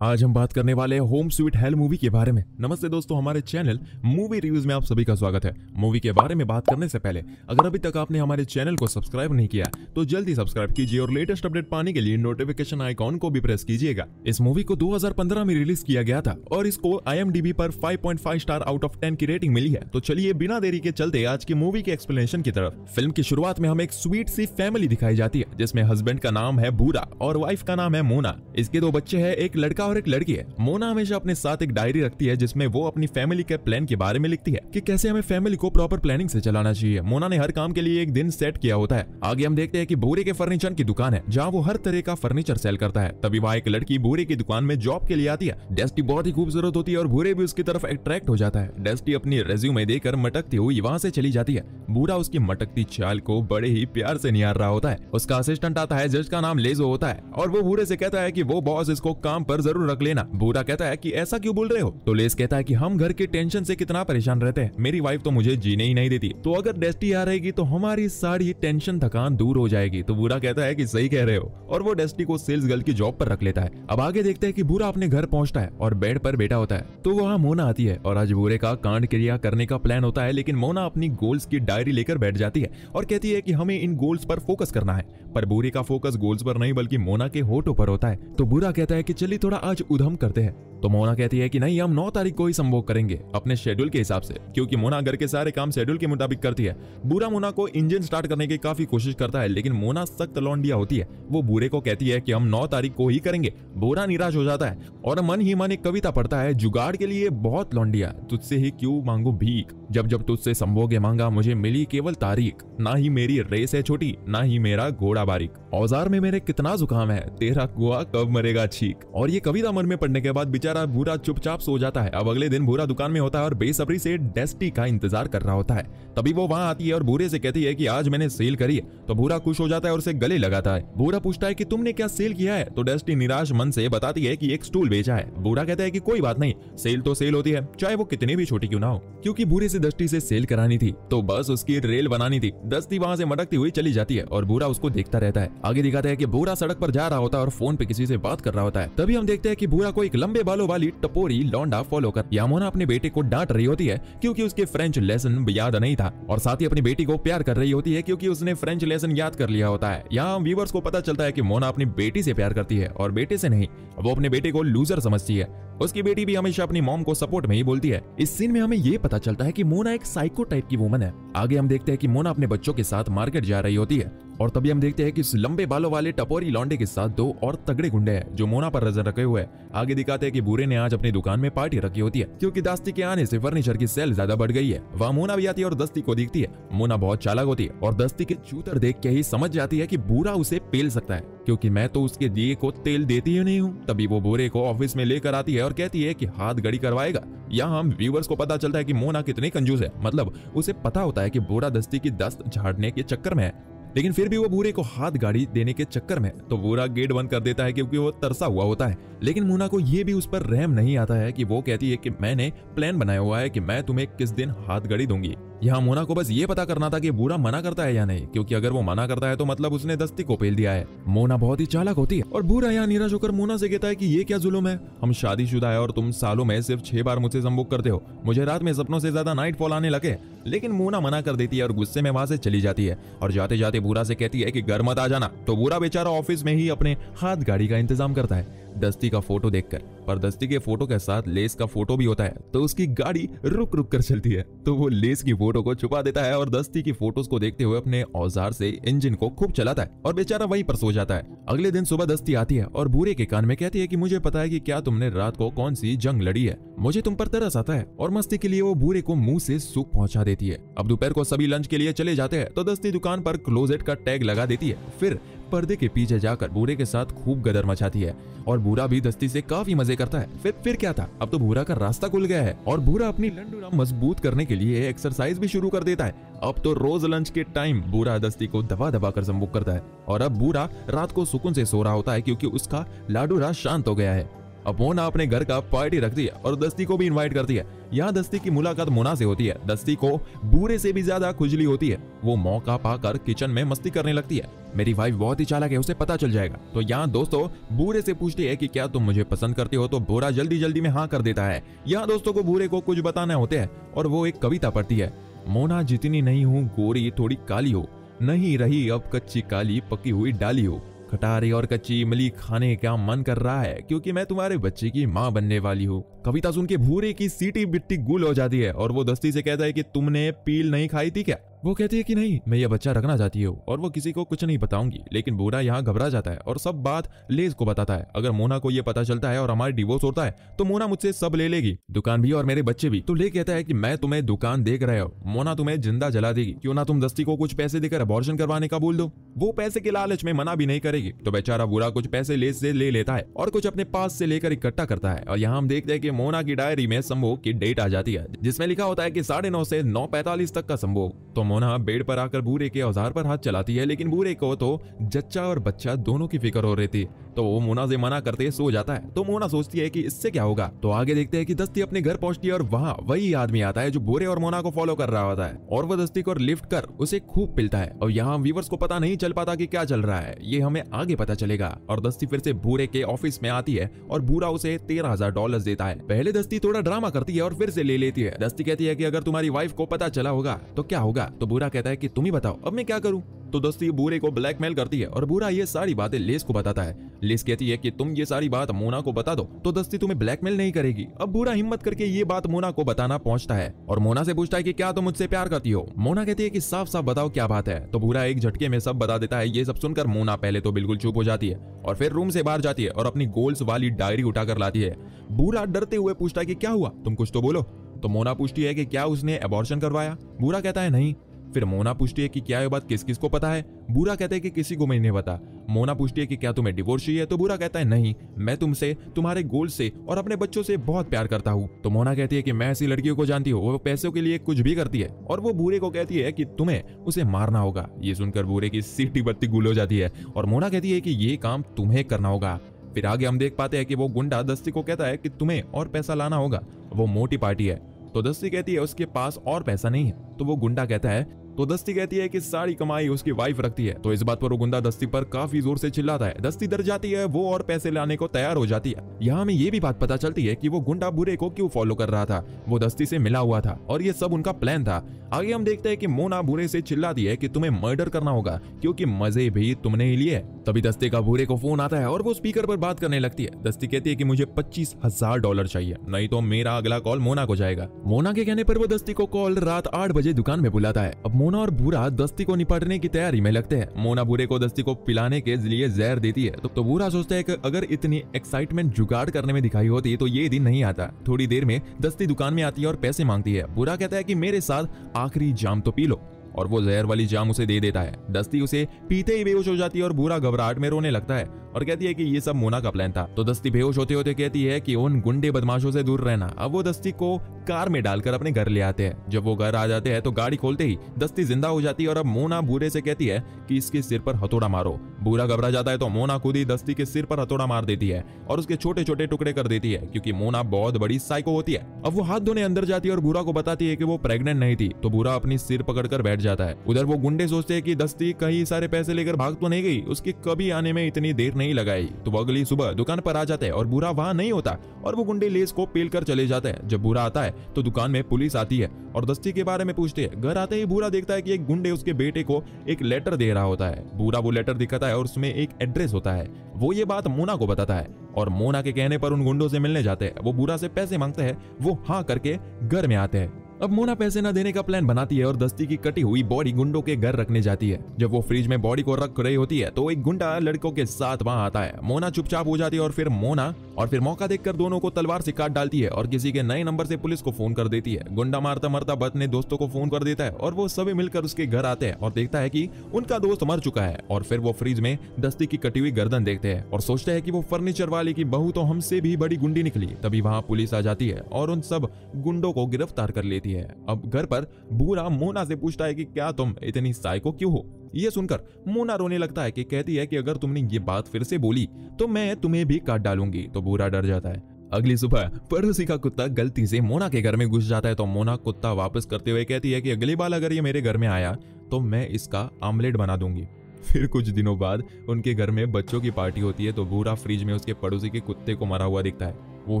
आज हम बात करने वाले हैं होम स्वीट हेल मूवी के बारे में। नमस्ते दोस्तों, हमारे चैनल मूवी रिव्यूज में आप सभी का स्वागत है। मूवी के बारे में बात करने से पहले अगर अभी तक आपने हमारे चैनल को सब्सक्राइब नहीं किया तो जल्दी सब्सक्राइब कीजिए और लेटेस्ट अपडेट पाने के लिए नोटिफिकेशन आइकॉन को भी प्रेस कीजिएगा। इस मूवी को 2015 में रिलीज किया गया था और इसको IMDb पर 5.5 स्टार आउट ऑफ 10 की रेटिंग मिली है। तो चलिए बिना देरी के चलते आज की मूवी के एक्सप्लेनेशन की तरफ। फिल्म की शुरुआत में हमें एक स्वीट सी फैमिली दिखाई जाती है जिसमें हस्बैंड का नाम है बूरा और वाइफ का नाम है मोना। इसके दो बच्चे हैं, एक लड़का और एक लड़की है। मोना हमेशा अपने साथ एक डायरी रखती है जिसमें वो अपनी फैमिली के प्लान के बारे में लिखती है कि कैसे हमें फैमिली को प्रॉपर प्लानिंग से चलाना चाहिए। मोना ने हर काम के लिए एक दिन सेट किया होता है। आगे हम देखते हैं कि भूरे के फर्नीचर की दुकान है जहाँ वो हर तरह का फर्नीचर सेल करता है। तभी वहाँ एक लड़की भूरे की दुकान में जॉब के लिए आती है। डेस्टी बहुत ही खूबसूरत होती है और भूरे भी उसकी तरफ अट्रैक्ट हो जाता है। डेस्टी अपनी रेज्यूमे देकर मटकती हुई वहाँ से चली जाती है। भूरा उसकी मटकती चाल को बड़े ही प्यार से निहार रहा होता है। उसका असिस्टेंट आता है जिसका नाम लेजो होता है और वो भूरे से कहता है कि वो बॉस इसको काम पर जरूर रख लेना। भूरा कहता है कि ऐसा क्यों बोल रहे हो? तो लेस कहता है कि हम घर के टेंशन से कितना परेशान रहते हैं, मेरी वाइफ तो मुझे जीने ही नहीं देती, तो अगर डेस्टी आ रहेगी तो हमारी सारी टेंशन थकान दूर हो जाएगी। तो भूरा कहता है कि सही कह रहे हो और वो डेस्टी को सेल्स गर्ल की जॉब पर रख लेता है। अब आगे देखते हैं कि भूरा अपने घर पहुंचता है और बेड पर बैठा होता है तो वहां मोना आती है और आज भूरे का कांड क्रिया करने का प्लान होता है। लेकिन मोना अपनी गोल्स की डायरी लेकर बैठ जाती है और कहती है कि हमें इन गोल्स पर फोकस करना है। पर भूरे का फोकस गोल्स पर नहीं बल्कि मोना के होठों पर होता है। तो भूरा कहता है कि चलिए थोड़ा आज उधम करते हैं। तो मोना कहती है कि नहीं, हम 9 तारीख को ही संभोग करेंगे अपने शेड्यूल के हिसाब से, क्योंकि मोना घर के सारे काम शेड्यूल के मुताबिक करती है। भूरा मोना को इंजन स्टार्ट करने की काफी कोशिश करता है लेकिन मोना सख्त लौंडिया होती है। वो भूरे को कहती है कि हम 9 तारीख को ही करेंगे। भूरा निराश हो जाता है और मन ही मन एक कविता पढ़ता है, जुगाड़ के लिए बहुत लौंडिया, तुझसे ही क्यों मांगू भीख, जब जब तुझसे संभोग मांगा मुझे मिली केवल तारीख, ना ही मेरी रेस है छोटी ना ही मेरा घोड़ा बारीक, औजार में मेरे कितना जुकाम है, तेरा कुआ कब मरेगा छीक। और ये कविता मन में पढ़ने के बाद बेचारा भूरा चुपचाप सो जाता है। अब अगले दिन भूरा दुकान में होता है और बेसब्री से डेस्टी का इंतजार कर रहा होता है। तभी वो वहां आती है और भूरे से कहती है कि आज मैंने सेल करी है। तो भूरा खुश हो जाता है और उसे गले लगाता है। भूरा पूछता है कि तुमने क्या सेल किया है? तो डेस्टी निराश मन से बताती है कि एक स्टूल बेचा है। भूरा कहता है कि कोई बात नहीं, सेल तो सेल होती है, चाहे वो कितनी भी छोटी क्यों ना हो। क्योंकि भूरे से दस्ती से सेल करानी थी तो बस उसकी रेल बनानी थी। दस्ती वहां से मटकती हुई चली जाती है और भूरा उसको देखता रहता है। आगे दिखाता है कि भूरा सड़क पर जा रहा होता है और फोन पे किसी से बात कर रहा होता है। तभी हम देखते हैं कि भूरा को एक लंबे बालों वाली टपोरी लौंडा फॉलो कर यामोना अपने बेटे को डांट रही होती है क्योंकि उसके फ्रेंच लेसन याद नहीं था, और साथ ही अपनी बेटी को प्यार कर रही होती है क्योंकि उसने फ्रेंच लेसन याद कर लिया होता है। यहाँ व्यूअर्स को पता चलता है कि मोना अपनी बेटी से प्यार करती है और बेटे से नहीं। वो अपने बेटे को लूजर समझती है। उसकी बेटी भी हमेशा अपनी मॉम को सपोर्ट में ही बोलती है। इस सीन में हमें ये पता चलता है कि मोना एक साइको टाइप की वुमन है। आगे हम देखते हैं कि मोना अपने बच्चों के साथ मार्केट जा रही होती है और तभी हम देखते हैं कि इस लंबे बालों वाले टपोरी लौंडे के साथ 2 और तगड़े गुंडे हैं जो मोना पर नजर रखे हुए हैं। आगे दिखाते हैं कि भूरे ने आज अपनी दुकान में पार्टी रखी होती है क्योंकि दस्ती के आने से फर्नीचर की सेल ज्यादा बढ़ गई है। वहाँ मोना भी आती है और दस्ती को देखती है। मोना बहुत चालाक होती है और दस्ती के चूतर देख के ही समझ जाती है कि भूरा उसे पेल सकता है क्योंकि मैं तो उसके दिए को तेल देती ही नहीं हूँ। तभी वो भूरे को ऑफिस में लेकर आती है और कहती है कि हाथ गड़ी करवाएगा। यहाँ हम व्यूअर्स को पता चलता है कि मोना कितनी कंजूस है। मतलब उसे पता होता है कि भूरा दस्ती की दस्त झाड़ने के चक्कर में है, लेकिन फिर भी वो भूरे को हाथ गाड़ी देने के चक्कर में तो भूरा गेट बंद कर देता है क्योंकि वो तरसा हुआ होता है। लेकिन मोना को ये भी उस पर रहम नहीं आता है कि वो कहती है कि मैंने प्लान बनाया हुआ है कि मैं तुम्हें किस दिन हाथ गड़ी दूंगी। यहाँ मोना को बस ये पता करना था कि भूरा मना करता है या नहीं, क्योंकि अगर वो मना करता है तो मतलब उसने दस्ती को पेल दिया है। मोना बहुत ही चालाक होती है और भूरा यहाँ निराश होकर मोना से कहता है कि ये क्या जुल्म है, हम शादीशुदा है और तुम सालों में सिर्फ 6 बार मुझसे संभोग करते हो, मुझे रात में सपनों से ज्यादा नाइट फॉल आने लगे। लेकिन मोना मना कर देती है और गुस्से में वहां से चली जाती है और जाते जाते भूरा से कहती है कि घर मत आ जाना। तो भूरा बेचारा ऑफिस में ही अपने हाथ गाड़ी का इंतजाम करता है दस्ती का फोटो देखकर। पर दस्ती के फोटो के साथ लेस का फोटो भी होता है तो उसकी गाड़ी रुक रुक कर चलती है तो वो लेस की फोटो को छुपा देता है और दस्ती की फोटोज को देखते हुए अपने औजार से इंजन को खूब चलाता है और बेचारा वहीं पर सो जाता है। अगले दिन सुबह दस्ती आती है और भूरे के कान में कहती है कि मुझे पता है कि क्या तुमने रात को कौन सी जंग लड़ी है, मुझे तुम पर तरस आता है। और मस्ती के लिए वो भूरे को मुंह से सूप पहुंचा देती है। अब दोपहर को सभी लंच के लिए चले जाते हैं तो दस्ती दुकान पर क्लोजेट का टैग लगा देती है। फिर पर्दे के पीछे जाकर भूरे के साथ खूब गदर मचाती है और भूरा भी दस्ती से काफी मजे करता है। फिर क्या था, अब तो भूरा का रास्ता खुल गया है और भूरा अपनी लंडूरा मजबूत करने के लिए एक्सरसाइज भी शुरू कर देता है। अब तो रोज लंच के टाइम भूरा दस्ती को दबा दबा कर संभोग करता है और अब भूरा रात को सुकून से सो रहा होता है क्योंकि उसका लाडूरा शांत हो गया है। अब मोना अपने घर का पार्टी रखती है और दस्ती को भी इनवाइट करती है। यहाँ दस्ती की मुलाकात मोना से होती है। दस्ती को भूरे से भी ज्यादा खुजली होती है। वो मौका पाकर किचन में मस्ती करने लगती है मेरी वाइफ बहुत ही चालाक है, उसे पता चल जाएगा। तो यहाँ दोस्तों बूढ़े से पूछती है कि क्या तुम मुझे पसंद करते हो, तो बूढ़ा जल्दी जल्दी में हाँ कर देता है। यहाँ दोस्तों को बूढ़े को कुछ बताना होते हैं और वो एक कविता पढ़ती है। मोना जितनी नहीं हूँ गोरी थोड़ी काली हो, नहीं रही अब कच्ची काली पकी हुई डाली हो, खटारी और कच्ची इमली खाने का मन कर रहा है क्योंकि मैं तुम्हारे बच्चे की माँ बनने वाली हूँ। कविता सुन के भूरे की सीटी बिट्टी गुल हो जाती है और वो दस्ती से कहता है कि तुमने पील नहीं खाई थी क्या? वो कहती है कि नहीं, मैं ये बच्चा रखना चाहती हूँ और वो किसी को कुछ नहीं बताऊंगी। लेकिन बूढ़ा यहाँ घबरा जाता है और सब बात लेज को बताता है। अगर मोना को ये पता चलता है और हमारी डिवोर्स होता है तो मोना मुझसे सब ले लेगी, दुकान भी और मेरे बच्चे भी। तो ले कहता है कि मैं तुम्हें दुकान देख रहे हो, मोना तुम्हें जिंदा जला देगी, क्यों ना तुम दस्ती को कुछ पैसे देकर अबॉर्शन करवाने का बोल दो, वो पैसे के लालच में मना भी नहीं करेगी। तो बेचारा बूढ़ा कुछ पैसे लेज से ले लेता है और कुछ अपने पास से लेकर इकट्ठा करता है। और यहाँ हम देखते हैं कि मोना की डायरी में संभोग की डेट आ जाती है जिसमें लिखा होता है कि 9:30 से 9:45 तक का संभोग। तो मोना बेड पर आकर बूढ़े के औजार पर हाथ चलाती है, लेकिन बूढ़े को तो जच्चा और बच्चा दोनों की फिक्र हो रही थी, तो वो मोना से मना करते सो जाता है। तो मोना सोचती है कि इससे क्या होगा। तो आगे देखते हैं कि दस्ती अपने घर पहुंचती है और वहां वही आदमी आता है जो बूढ़े और मोना को फॉलो कर रहा होता है और वो दस्ती को लिफ्ट कर उसे खूब पिलता है। और यहाँ व्यूअर्स को पता नहीं चल पाता कि क्या चल रहा है, ये हमें आगे पता चलेगा। और दस्ती फिर से बूढ़े के ऑफिस में आती है और बूढ़ा उसे $13,000 देता है। पहले दस्ती थोड़ा ड्रामा करती है और फिर से ले लेती है। दस्ती कहती है कि अगर तुम्हारी वाइफ को पता चला होगा तो क्या होगा। तो बूढ़ा कहता है कि तुम ही बताओ, अब मैं क्या करूं। तो दस्ती बूढ़े को ब्लैकमेल करती है और बूढ़ा ये सारी बातें लेस को बताता है। लेस कहती है कि तुम ये सारी बात मोना को बता दो तो दस्ती तुम्हें ब्लैकमेल नहीं करेगी। अब बूढ़ा हिम्मत करके ये बात मोना को बताना पहुंचता है और मोना से पूछता है कि क्या तुम मुझसे प्यार करती हो। मोना कहती है कि साफ साफ बताओ क्या बात है। तो बूढ़ा एक झटके में सब बता देता है। ये सब सुनकर मोना पहले तो बिल्कुल चुप हो जाती है और फिर रूम से बाहर जाती है और अपनी गोल्स वाली डायरी उठाकर लाती है। बूढ़ा डरते हुए पूछता है कि क्या हुआ, तुम कुछ तो बोलो। तो मोना पूछती है कि क्या उसने अबॉर्शन करवाया। बूढ़ा कहता है नहीं। फिर मोना पूछती है कि क्या ये बात किस किस को पता है। बूढ़ा कहता है कि किसी को नहीं पता। मोना पूछती है कि क्या तुम्हें डिवोर्स चाहिए। तो बूढ़ा कहता है नहीं, मैं तुमसे, तुम्हारे गोल से और अपने बच्चों से बहुत प्यार करता हूँ। तो मोना कहती है कि मैं ऐसी लड़कियों को जानती हूँ, वो पैसों के लिए कुछ भी करती है। और वो बूढ़े को कहती है कि तुम्हें उसे मारना होगा। ये सुनकर बूढ़े की सीटी बत्ती गुल हो जाती है और मोना कहती है कि ये काम तुम्हें करना होगा। फिर आगे हम देख पाते हैं कि वो गुंडा दस्ती को कहता है कि तुम्हें और पैसा लाना होगा, वो मोटी पार्टी है। तो दस्ती कहती है उसके पास और पैसा नहीं है। तो वो गुंडा कहता है, तो दस्ती कहती है कि सारी कमाई उसकी वाइफ रखती है। तो इस बात पर वो गुंडा दस्ती पर काफी जोर से चिल्लाता है। दस्ती डर जाती है, वो और पैसे लाने को तैयार हो जाती है। यहाँ हमें ये भी बात पता चलती है कि वो गुंडा बूढ़े को क्यों फॉलो कर रहा था, वो दस्ती से मिला हुआ था और ये सब उनका प्लान था। आगे हम देखते हैं कि मोना बूढ़े से चिल्लाती है कि तुम्हें मर्डर करना होगा क्योंकि मजे भी तुमने ही लिए। तभी दस्ती का बूढ़े को फोन आता है और वो स्पीकर पर बात करने लगती है। दस्ती कहती है कि मुझे $25,000 चाहिए, नहीं तो मेरा अगला कॉल मोना को जाएगा। मोना के कहने पर वो दस्ती को कॉल रात 8 बजे दुकान में बुलाता है। अब मोना और बूढ़ा दस्ती को निपटने की तैयारी में लगते हैं। मोना बूढ़े को दस्ती को पिलाने के लिए जहर देती है। तो बूढ़ा सोचता है कि अगर इतनी एक्साइटमेंट जुगाड़ करने में दिखाई होती तो ये दिन नहीं आता। थोड़ी देर में दस्ती दुकान में आती है और पैसे मांगती है। बूढ़ा कहता है कि मेरे साथ आखिरी जाम तो पी लो और वो जहर वाली जाम उसे दे देता है। दस्ती उसे पीते ही बेहोश हो जाती है और बूढ़ा घबराहट में रोने लगता है और कहती है कि ये सब मोना का प्लान था। तो दस्ती बेहोश होते होते कहती है कि उन गुंडे बदमाशों से दूर रहना। अब वो दस्ती को कार में डालकर अपने घर ले आते हैं। जब वो घर आ जाते हैं तो गाड़ी खोलते ही दस्ती जिंदा हो जाती है और अब मोना बूढ़े से कहती है कि इसके सिर पर हथौड़ा मारो। बूढ़ा घबरा जाता है तो मोना खुद ही दस्ती के सिर पर हथौड़ा मार देती है और उसके छोटे छोटे टुकड़े कर देती है क्योंकि मोना बहुत बड़ी साइको होती है। अब वो हाथ धोने अंदर जाती है और बूढ़ा को बताती है कि वो प्रेग्नेंट नहीं थी। तो बूढ़ा अपनी सिर पकड़कर बैठ जाता है। उधर वो गुंडे सोचते हैं कि दस्ती कहीं सारे पैसे लेकर भाग तो नहीं गई, उसकी कभी आने में इतनी देर नहीं लगाई। तो वो अगली सुबह दुकान पर आ जाते हैं और बूढ़ा वहां नहीं होता और वो गुंडे लेस को पेल कर चले जाते हैं। जब बूढ़ा आता है तो दुकान में पुलिस आती है और दस्ती के बारे में पूछते हैं। घर आते ही बूढ़ा देखता है कि एक गुंडे उसके बेटे को एक लेटर दे रहा होता है। बूढ़ा वो लेटर दिखाता है और उसमें एक एड्रेस होता है। वो ये बात मोना को बताता है और मोना के कहने पर उन गुंडों से मिलने जाते हैं। वो बूढ़ा से पैसे मांगते हैं, वो हाँ करके घर में आते हैं। अब मोना पैसे न देने का प्लान बनाती है और दस्ती की कटी हुई बॉडी गुंडों के घर रखने जाती है। जब वो फ्रिज में बॉडी को रख रही होती है तो एक गुंडा लड़कों के साथ वहां आता है। मोना चुपचाप हो जाती है और फिर मौका देखकर दोनों को तलवार से काट डालती है और किसी के नए नंबर से पुलिस को फोन कर देती है। गुंडा मारता मरता अपने दोस्तों को फोन कर देता है और वो सभी मिलकर उसके घर आते हैं और देखता है कि उनका दोस्त मर चुका है। और फिर वो फ्रिज में दस्ती की कटी हुई गर्दन देखते हैं और सोचते हैं कि वो फर्नीचर वाले की बहू तो हमसे भी बड़ी गुंडी निकली। तभी वहां पुलिस आ जाती है और उन सब गुंडों को गिरफ्तार कर लेती है। अब घर पर बूढ़ा मोना से पूछता है कि क्या तुम इतनी साइको क्यों हो। ये सुनकर मोना रोने लगता है कि कहती है कि अगर तुमने ये बात फिर से बोली तो मैं तुम्हें भी काट डालूंगी। तो बूढ़ा डर जाता है। अगली सुबह पड़ोसी का कुत्ता गलती से मोना के घर में घुस जाता है। तो मोना कुत्ता वापस करते हुए कहती है कि अगली बार अगर ये मेरे घर में आया तो मैं इसका आमलेट बना दूंगी। फिर कुछ दिनों बाद उनके घर में बच्चों की पार्टी होती है तो भूरा फ्रिज में उसके पड़ोसी के कुत्ते को मरा हुआ दिखता है। वो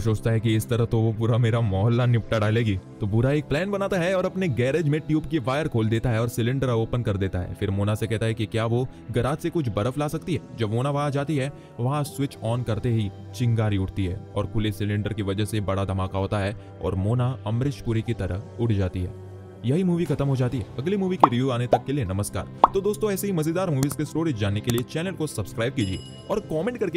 सोचता है कि इस तरह तो वो पूरा मेरा मोहल्ला निपटा डालेगी। तो भूरा एक प्लान बनाता है और अपने गैरेज में ट्यूब की वायर खोल देता है और सिलेंडर ओपन कर देता है। फिर मोना से कहता है कि क्या वो गैराज से कुछ बर्फ ला सकती है। जब मोना वहां जाती है, वहां स्विच ऑन करते ही चिंगारी उठती है और खुले सिलेंडर की वजह से बड़ा धमाका होता है और मोना अमरीश पुरी की तरह उड़ जाती है। यही मूवी खत्म हो जाती है। अगली मूवी के रिव्यू आने तक के लिए नमस्कार। तो दोस्तों, ऐसे ही मजेदार मूवीज के स्टोरीज जानने के लिए चैनल को सब्सक्राइब कीजिए और कमेंट करके